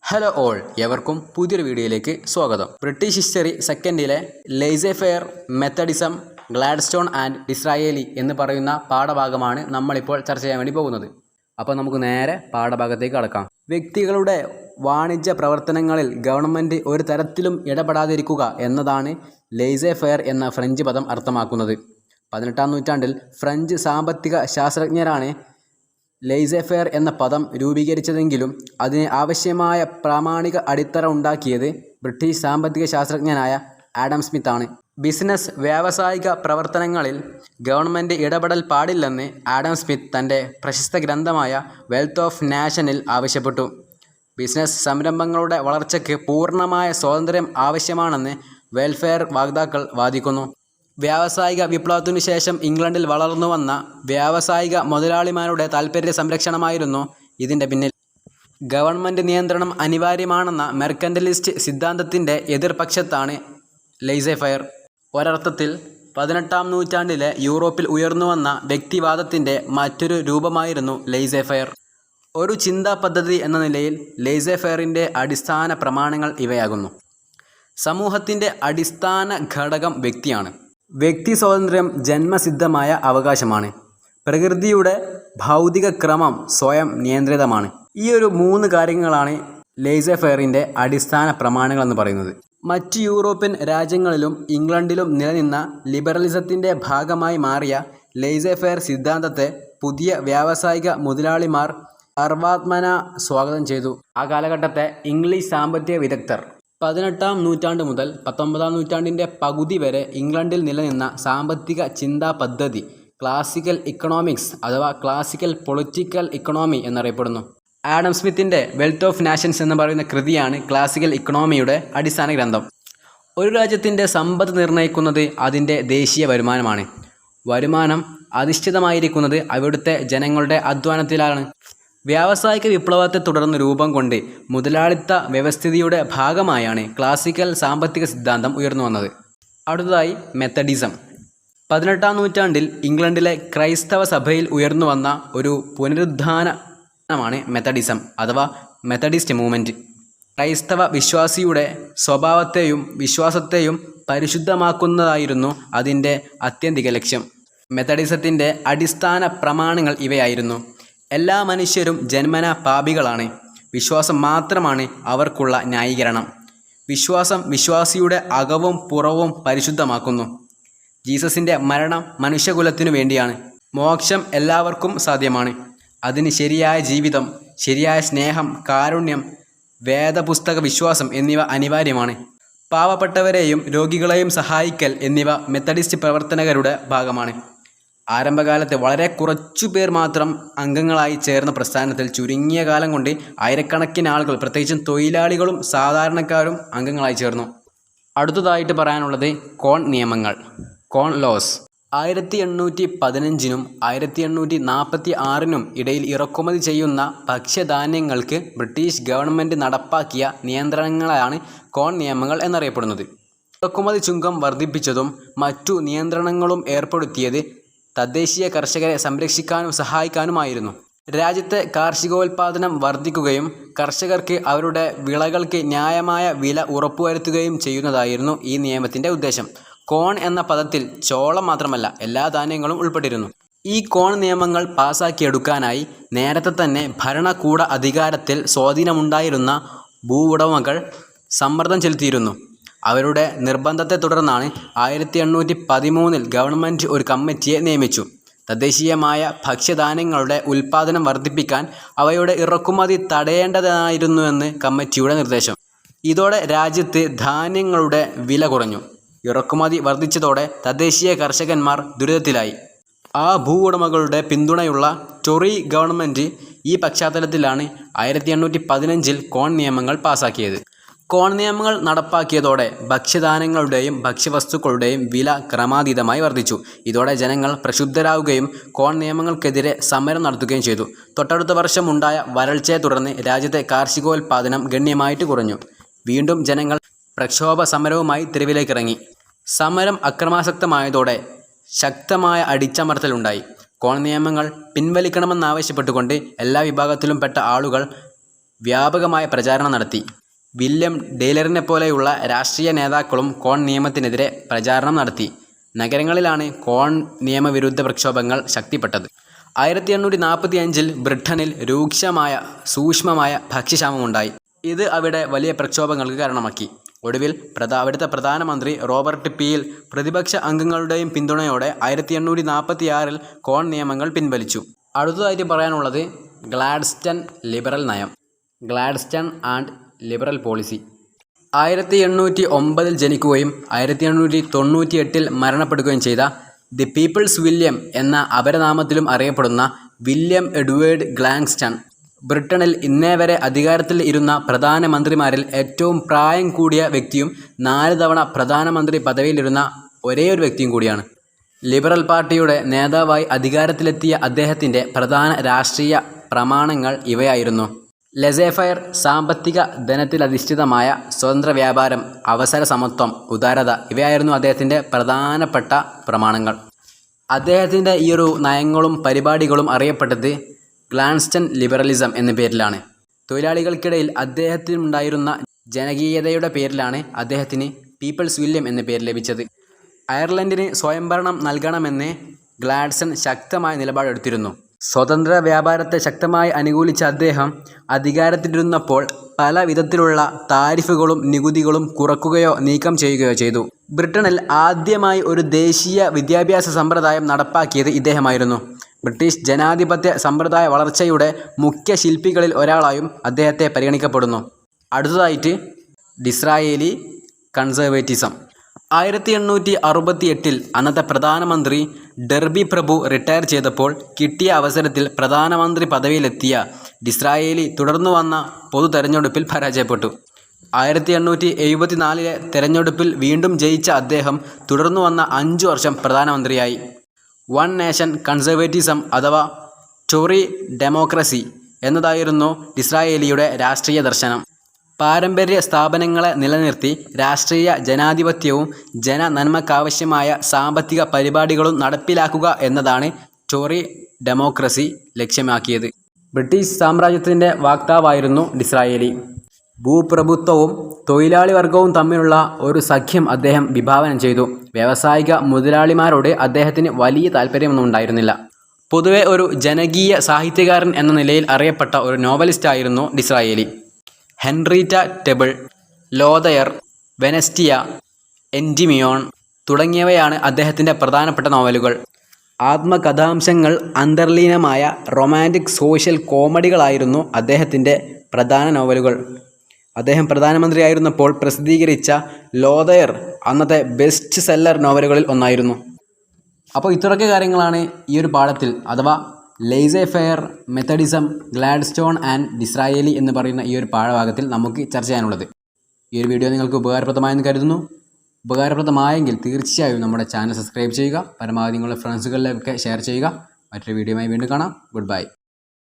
Hello all, എവർക്കും പുതിയൊരു വീഡിയോയിലേക്ക് സ്വാഗതം. ബ്രിട്ടീഷ് ഹിസ്റ്ററി സെക്കൻഡിലെ laissez faire, Methodism, Gladstone and Disraeli എന്ന് പറയുന്ന പാഠഭാഗമാണ് നമ്മളിപ്പോൾ ചർച്ച ചെയ്യാൻ വേണ്ടി പോകുന്നത്. അപ്പോൾ നമുക്ക് നേരെ പാഠഭാഗത്തേക്ക് കടക്കാം. വ്യക്തികളുടെ വാണിജ്യ പ്രവർത്തനങ്ങളിൽ ഗവൺമെൻറ് ഒരു തരത്തിലും ഇടപെടാതിരിക്കുക എന്നതാണ് ലെയ്സെ ഫെയർ എന്ന ഫ്രഞ്ച് പദം അർത്ഥമാക്കുന്നത്. 18-ാം നൂറ്റാണ്ടിൽ ഫ്രഞ്ച് സാമ്പത്തിക ശാസ്ത്രജ്ഞരാണ് ലെയ്സെ ഫെയർ എന്ന പദം രൂപീകരിച്ചതെങ്കിലും അതിന് ആവശ്യമായ പ്രാമാണിക അടിത്തറ ഉണ്ടാക്കിയത് ബ്രിട്ടീഷ് സാമ്പത്തിക ശാസ്ത്രജ്ഞനായ ആഡം സ്മിത്ത് ആണ്. ബിസിനസ് വ്യാവസായിക പ്രവർത്തനങ്ങളിൽ ഗവൺമെൻറ് ഇടപെടൽ പാടില്ലെന്ന് ആഡം സ്മിത്ത് തൻ്റെ പ്രശസ്ത ഗ്രന്ഥമായ വെൽത്ത് ഓഫ് നാഷനിൽ ആവശ്യപ്പെട്ടു. ബിസിനസ് സംരംഭങ്ങളുടെ വളർച്ചയ്ക്ക് പൂർണ്ണമായ സ്വാതന്ത്ര്യം ആവശ്യമാണെന്ന് വെൽഫെയർ വാഗ്ദാക്കൾ വാദിക്കുന്നു. വ്യാവസായിക വിപ്ലവത്തിനു ശേഷം ഇംഗ്ലണ്ടിൽ വളർന്നു വന്ന വ്യാവസായിക മുതലാളിമാരുടെ താൽപ്പര്യ സംരക്ഷണമായിരുന്നു ഇതിൻ്റെ പിന്നിൽ. ഗവൺമെൻറ് നിയന്ത്രണം അനിവാര്യമാണെന്ന മെർക്കൻ്റലിസ്റ്റ് സിദ്ധാന്തത്തിൻ്റെ എതിർപക്ഷത്താണ് ലെയ്സെ ഫെയർ. ഒരർത്ഥത്തിൽ 18-ാം നൂറ്റാണ്ടിലെ യൂറോപ്പിൽ ഉയർന്നുവന്ന വ്യക്തിവാദത്തിൻ്റെ മറ്റൊരു രൂപമായിരുന്നു ലെയ്സെ ഫെയർ. ഒരു ചിന്താ പദ്ധതി എന്ന നിലയിൽ ലെയ്സെ ഫെയറിൻ്റെ അടിസ്ഥാന പ്രമാണങ്ങൾ ഇവയാകുന്നു. സമൂഹത്തിൻ്റെ അടിസ്ഥാന ഘടകം വ്യക്തിയാണ്. വ്യക്തി സ്വാതന്ത്ര്യം ജന്മസിദ്ധമായ അവകാശമാണ്. പ്രകൃതിയുടെ ഭൗതിക ക്രമം സ്വയം നിയന്ത്രിതമാണ്. ഈ ഒരു 3 കാര്യങ്ങളാണ് ലെയ്സെ ഫെയറിൻ്റെ അടിസ്ഥാന പ്രമാണങ്ങൾ എന്ന് പറയുന്നത്. മറ്റ് യൂറോപ്യൻ രാജ്യങ്ങളിലും ഇംഗ്ലണ്ടിലും നിലനിന്ന ലിബറലിസത്തിൻ്റെ ഭാഗമായി മാറിയ ലെയ്സെ ഫെയർ സിദ്ധാന്തത്തെ പുതിയ വ്യാവസായിക മുതലാളിമാർ സർവാത്മന സ്വാഗതം ചെയ്തു. ആ കാലഘട്ടത്തെ ഇംഗ്ലീഷ് സാമ്പത്തിക വിദഗ്ധർ 18-ാം നൂറ്റാണ്ട് മുതൽ 19-ാം നൂറ്റാണ്ടിൻ്റെ പകുതി വരെ ഇംഗ്ലണ്ടിൽ നിലനിന്ന സാമ്പത്തിക ചിന്താ പദ്ധതി ക്ലാസിക്കൽ ഇക്കണോമിക്സ് അഥവാ ക്ലാസിക്കൽ പൊളിറ്റിക്കൽ ഇക്കണോമി എന്നറിയപ്പെടുന്നു. ആഡം സ്മിത്തിൻ്റെ വെൽത്ത് ഓഫ് നാഷൻസ് എന്ന് പറയുന്ന കൃതിയാണ് ക്ലാസിക്കൽ ഇക്കണോമിയുടെ അടിസ്ഥാന ഗ്രന്ഥം. ഒരു രാജ്യത്തിൻ്റെ സമ്പത്ത് നിർണ്ണയിക്കുന്നത് അതിൻ്റെ ദേശീയ വരുമാനമാണ്. വരുമാനം അധിഷ്ഠിതമായിരിക്കുന്നത് അവിടുത്തെ ജനങ്ങളുടെ അധ്വാനത്തിലാണ്. വ്യാവസായിക വിപ്ലവത്തെ തുടർന്ന് രൂപം കൊണ്ട് മുതലാളിത്ത വ്യവസ്ഥിതിയുടെ ഭാഗമായാണ് ക്ലാസിക്കൽ സാമ്പത്തിക സിദ്ധാന്തം ഉയർന്നു വന്നത്. അടുത്തതായി മെത്തഡിസം. 18-ാം നൂറ്റാണ്ടിൽ ഇംഗ്ലണ്ടിലെ ക്രൈസ്തവ സഭയിൽ ഉയർന്നു വന്ന ഒരു പുനരുദ്ധാനമാണ് മെത്തഡിസം അഥവാ മെത്തഡിസ്റ്റ് മൂവ്മെൻറ്റ്. ക്രൈസ്തവ വിശ്വാസിയുടെ സ്വഭാവത്തെയും വിശ്വാസത്തെയും പരിശുദ്ധമാക്കുന്നതായിരുന്നു അതിൻ്റെ ആത്യന്തിക ലക്ഷ്യം. മെത്തഡിസത്തിൻ്റെ അടിസ്ഥാന പ്രമാണങ്ങൾ ഇവയായിരുന്നു. എല്ലാ മനുഷ്യരും ജന്മന പാപികളാണ്. വിശ്വാസം മാത്രമാണ് അവർക്കുള്ള ന്യായീകരണം. വിശ്വാസം വിശ്വാസിയുടെ അകവും പുറവും പരിശുദ്ധമാക്കുന്നു. ജീസസിൻ്റെ മരണം മനുഷ്യകുലത്തിനു വേണ്ടിയാണ്. മോക്ഷം എല്ലാവർക്കും സാധ്യമാണ്. അതിന് ശരിയായ ജീവിതം, ശരിയായ സ്നേഹം, കാരുണ്യം, വേദപുസ്തക വിശ്വാസം എന്നിവ അനിവാര്യമാണ്. പാവപ്പെട്ടവരെയും രോഗികളെയും സഹായിക്കൽ എന്നിവ മെത്തഡിസ്റ്റ് പ്രവർത്തകരുടെ ഭാഗമാണ്. ആരംഭകാലത്ത് വളരെ കുറച്ചു പേർ മാത്രം അംഗങ്ങളായി ചേർന്ന പ്രസ്ഥാനത്തിൽ ചുരുങ്ങിയ കാലം കൊണ്ട് ആയിരക്കണക്കിന് ആളുകൾ, പ്രത്യേകിച്ചും തൊഴിലാളികളും സാധാരണക്കാരും അംഗങ്ങളായി ചേർന്നു. അടുത്തതായിട്ട് പറയാനുള്ളത് കോൺ നിയമങ്ങൾ, കോൺ ലോസ്. 1815-നും 1846-നും ഇടയിൽ ഇറക്കുമതി ചെയ്യുന്ന ഭക്ഷ്യധാന്യങ്ങൾക്ക് ബ്രിട്ടീഷ് ഗവൺമെൻറ് നടപ്പാക്കിയ നിയന്ത്രണങ്ങളാണ് കോൺ നിയമങ്ങൾ എന്നറിയപ്പെടുന്നത്. ഇറക്കുമതി ചുങ്കം വർദ്ധിപ്പിച്ചതും മറ്റു നിയന്ത്രണങ്ങളും ഏർപ്പെടുത്തിയത് തദ്ദേശീയ കർഷകരെ സംരക്ഷിക്കാനും സഹായിക്കാനുമായിരുന്നു. രാജ്യത്തെ കാർഷികോൽപാദനം വർദ്ധിക്കുകയും കർഷകർക്ക് അവരുടെ വിളകൾക്ക് ന്യായമായ വില ഉറപ്പുവരുത്തുകയും ചെയ്യുന്നതായിരുന്നു ഈ നിയമത്തിൻ്റെ ഉദ്ദേശം. കോൺ എന്ന പദത്തിൽ ചോളം മാത്രമല്ല എല്ലാ ധാന്യങ്ങളും ഉൾപ്പെട്ടിരുന്നു. ഈ കോൺ നിയമങ്ങൾ പാസാക്കിയെടുക്കാനായി നേരത്തെ തന്നെ ഭരണകൂട അധികാരത്തിൽ സ്വാധീനമുണ്ടായിരുന്ന ഭൂവുടമകൾ സമ്മർദ്ദം ചെലുത്തിയിരുന്നു. അവരുടെ നിർബന്ധത്തെ തുടർന്നാണ് 1813-ൽ ഗവൺമെൻറ് ഒരു കമ്മിറ്റിയെ നിയമിച്ചു. തദ്ദേശീയമായ ഭക്ഷ്യധാന്യങ്ങളുടെ ഉൽപ്പാദനം വർദ്ധിപ്പിക്കാൻ അവയുടെ ഇറക്കുമതി തടയേണ്ടതായിരുന്നുവെന്ന് കമ്മിറ്റിയുടെ നിർദ്ദേശം. ഇതോടെ രാജ്യത്ത് ധാന്യങ്ങളുടെ വില കുറഞ്ഞു. ഇറക്കുമതി വർദ്ധിച്ചതോടെ തദ്ദേശീയ കർഷകന്മാർ ദുരിതത്തിലായി. ആ ഭൂവുടമകളുടെ പിന്തുണയുള്ള ടോറി ഗവൺമെൻറ് ഈ പശ്ചാത്തലത്തിലാണ് 1815-ൽ കോൺ നിയമങ്ങൾ പാസാക്കിയത്. കോൺ നിയമങ്ങൾ നടപ്പാക്കിയതോടെ ഭക്ഷ്യധാന്യങ്ങളുടെയും ഭക്ഷ്യവസ്തുക്കളുടെയും വില ക്രമാതീതമായി വർദ്ധിച്ചു. ഇതോടെ ജനങ്ങൾ പ്രക്ഷുബ്ധരാകുകയും കോൺ നിയമങ്ങൾക്കെതിരെ സമരം നടത്തുകയും ചെയ്തു. തൊട്ടടുത്ത വർഷം ഉണ്ടായ വരൾച്ചയെ തുടർന്ന് രാജ്യത്തെ കാർഷികോൽപാദനം ഗണ്യമായിട്ട് കുറഞ്ഞു. വീണ്ടും ജനങ്ങൾ പ്രക്ഷോഭ സമരവുമായി തെരുവിലേക്കിറങ്ങി. സമരം അക്രമാസക്തമായതോടെ ശക്തമായ അടിച്ചമർത്തലുണ്ടായി. കോൺ നിയമങ്ങൾ പിൻവലിക്കണമെന്നാവശ്യപ്പെട്ടുകൊണ്ട് എല്ലാ വിഭാഗത്തിലും പെട്ട ആളുകൾ വ്യാപകമായ പ്രചാരണം നടത്തി. വില്യം ഡെയ്ലറിനെ പോലെയുള്ള രാഷ്ട്രീയ നേതാക്കളും കോൺ നിയമത്തിനെതിരെ പ്രചാരണം നടത്തി. നഗരങ്ങളിലാണ് കോൺ നിയമവിരുദ്ധ പ്രക്ഷോഭങ്ങൾ ശക്തിപ്പെട്ടത്. 1845 ബ്രിട്ടനിൽ സൂക്ഷ്മമായ ഭക്ഷ്യക്ഷാമമുണ്ടായി. ഇത് അവിടെ വലിയ പ്രക്ഷോഭങ്ങൾക്ക് കാരണമാക്കി. ഒടുവിൽ അവിടുത്തെ പ്രധാനമന്ത്രി റോബർട്ട് പീൽ പ്രതിപക്ഷ അംഗങ്ങളുടെയും പിന്തുണയോടെ 1846 കോൺ നിയമങ്ങൾ പിൻവലിച്ചു. അടുത്തതായിട്ട് പറയാനുള്ളത് ഗ്ലാഡ്സ്റ്റൺ ലിബറൽ നയം, ഗ്ലാഡ്സ്റ്റൺ ആൻഡ് ലിബറൽ പോളിസി. 1809 ജനിക്കുകയും 1898 മരണപ്പെടുകയും ചെയ്ത ദി പീപ്പിൾസ് വില്യം എന്ന അപരനാമത്തിലും അറിയപ്പെടുന്ന വില്യം എഡ്വേർഡ് ഗ്ലാഡ്സ്റ്റൺ ബ്രിട്ടനിൽ ഇന്നേവരെ അധികാരത്തിൽ ഇരുന്ന പ്രധാനമന്ത്രിമാരിൽ ഏറ്റവും പ്രായം കൂടിയ വ്യക്തിയും 4 തവണ പ്രധാനമന്ത്രി പദവിയിലിരുന്ന ഒരേയൊരു വ്യക്തിയും കൂടിയാണ്. ലിബറൽ പാർട്ടിയുടെ നേതാവായി അധികാരത്തിലെത്തിയ അദ്ദേഹത്തിൻ്റെ പ്രധാന രാഷ്ട്രീയ പ്രമാണങ്ങൾ ഇവയായിരുന്നു: ലെസേ ഫെയർ, സാമ്പത്തിക ധനത്തിലധിഷ്ഠിതമായ സ്വതന്ത്ര വ്യാപാരം, അവസര സമത്വം, ഉദാരത ഇവയായിരുന്നു അദ്ദേഹത്തിൻ്റെ പ്രധാനപ്പെട്ട പ്രമാണങ്ങൾ. അദ്ദേഹത്തിൻ്റെ ഈയൊരു നയങ്ങളും പരിപാടികളും അറിയപ്പെട്ടത് ഗ്ലാഡ്സ്റ്റൺ ലിബറലിസം എന്ന പേരിലാണ്. തൊഴിലാളികൾക്കിടയിൽ അദ്ദേഹത്തിനുണ്ടായിരുന്ന ജനകീയതയുടെ പേരിലാണ് അദ്ദേഹത്തിന് പീപ്പിൾസ് വില്യം എന്ന പേര് ലഭിച്ചത്. അയർലൻഡിന് സ്വയംഭരണം നൽകണമെന്ന് ഗ്ലാഡ്സ്റ്റൺ ശക്തമായ നിലപാടെടുത്തിരുന്നു. സ്വതന്ത്ര വ്യാപാരത്തെ ശക്തമായി അനുകൂലിച്ച അദ്ദേഹം അധികാരത്തിലിരുന്നപ്പോൾ പല വിധത്തിലുള്ള താരിഫുകളും നികുതികളും കുറക്കുകയോ നീക്കം ചെയ്യുകയോ ചെയ്തു. ബ്രിട്ടനിൽ ആദ്യമായി ഒരു ദേശീയ വിദ്യാഭ്യാസ സമ്പ്രദായം നടപ്പാക്കിയത് ഇദ്ദേഹമായിരുന്നു. ബ്രിട്ടീഷ് ജനാധിപത്യ സമ്പ്രദായ വളർച്ചയുടെ മുഖ്യ ശില്പികളിൽ ഒരാളായും അദ്ദേഹത്തെ പരിഗണിക്കപ്പെടുന്നു. അടുത്തതായിട്ട് ഡിസ്രായേലി കൺസർവേറ്റിസം. 1868 അന്നത്തെ പ്രധാനമന്ത്രി ഡെർബി പ്രഭു റിട്ടയർ ചെയ്തപ്പോൾ കിട്ടിയ അവസരത്തിൽ പ്രധാനമന്ത്രി പദവിയിലെത്തിയ ഡിസ്രായേലി തുടർന്നു വന്ന പൊതു തെരഞ്ഞെടുപ്പിൽ പരാജയപ്പെട്ടു. 1874 തെരഞ്ഞെടുപ്പിൽ വീണ്ടും ജയിച്ച അദ്ദേഹം തുടർന്നു വന്ന 5 വർഷം പ്രധാനമന്ത്രിയായി. വൺ നേഷൻ കൺസർവേറ്റിസം അഥവാ ടോറി ഡെമോക്രസി എന്നതായിരുന്നു ഡിസ്രായേലിയുടെ രാഷ്ട്രീയ ദർശനം. പാരമ്പര്യ സ്ഥാപനങ്ങളെ നിലനിർത്തി രാഷ്ട്രീയ ജനാധിപത്യവും ജനനന്മക്കാവശ്യമായ സാമ്പത്തിക പരിപാടികളും നടപ്പിലാക്കുക എന്നതാണ് ടോറി ഡെമോക്രസി ലക്ഷ്യമാക്കിയത്. ബ്രിട്ടീഷ് സാമ്രാജ്യത്തിൻ്റെ വക്താവായിരുന്നു ഡിസ്രായേലി. ഭൂപ്രഭുത്വവും തൊഴിലാളി വർഗവും തമ്മിലുള്ള ഒരു സഖ്യം അദ്ദേഹം വിഭാവനം ചെയ്തു. വ്യാവസായിക മുതലാളിമാരോട് അദ്ദേഹത്തിന് വലിയ താല്പര്യമൊന്നും ഉണ്ടായിരുന്നില്ല. പൊതുവെ ഒരു ജനകീയ സാഹിത്യകാരൻ എന്ന നിലയിൽ അറിയപ്പെട്ട ഒരു നോവലിസ്റ്റായിരുന്നു ഡിസ്രായേലി. ഹെൻറിറ്റ ടെബിൾ, ലോതയർ, വെനസ്റ്റിയ, എൻഡിമിയോൺ തുടങ്ങിയവയാണ് അദ്ദേഹത്തിൻ്റെ പ്രധാനപ്പെട്ട നോവലുകൾ. ആത്മകഥാംശങ്ങൾ അന്തർലീനമായ റൊമാൻറ്റിക് സോഷ്യൽ കോമഡികളായിരുന്നു അദ്ദേഹത്തിൻ്റെ പ്രധാന നോവലുകൾ. അദ്ദേഹം പ്രധാനമന്ത്രിയായിരുന്നപ്പോൾ പ്രസിദ്ധീകരിച്ച ലോതയർ അന്നത്തെ ബെസ്റ്റ് സെല്ലർ നോവലുകളിൽ ഒന്നായിരുന്നു. അപ്പോൾ ഇത്രയൊക്കെ കാര്യങ്ങളാണ് ഈ ഒരു പാഠത്തിൽ അഥവാ ലെയ്സേ fair, Methodism, Gladstone and Disraeli എന്ന് പറയുന്ന ഈ ഒരു പാഠഭാഗത്തിൽ നമുക്ക് ചർച്ച ചെയ്യാനുള്ളത്. ഈ ഒരു വീഡിയോ നിങ്ങൾക്ക് ഉപകാരപ്രദമായെന്ന് കരുതുന്നു. ഉപകാരപ്രദമായെങ്കിൽ തീർച്ചയായും നമ്മുടെ ചാനൽ സബ്സ്ക്രൈബ് ചെയ്യുക. പരമാവധി നിങ്ങളുടെ ഫ്രണ്ട്സുകളിലൊക്കെ ഷെയർ ചെയ്യുക. മറ്റൊരു വീഡിയോയുമായി വീണ്ടും കാണാം. Good bye.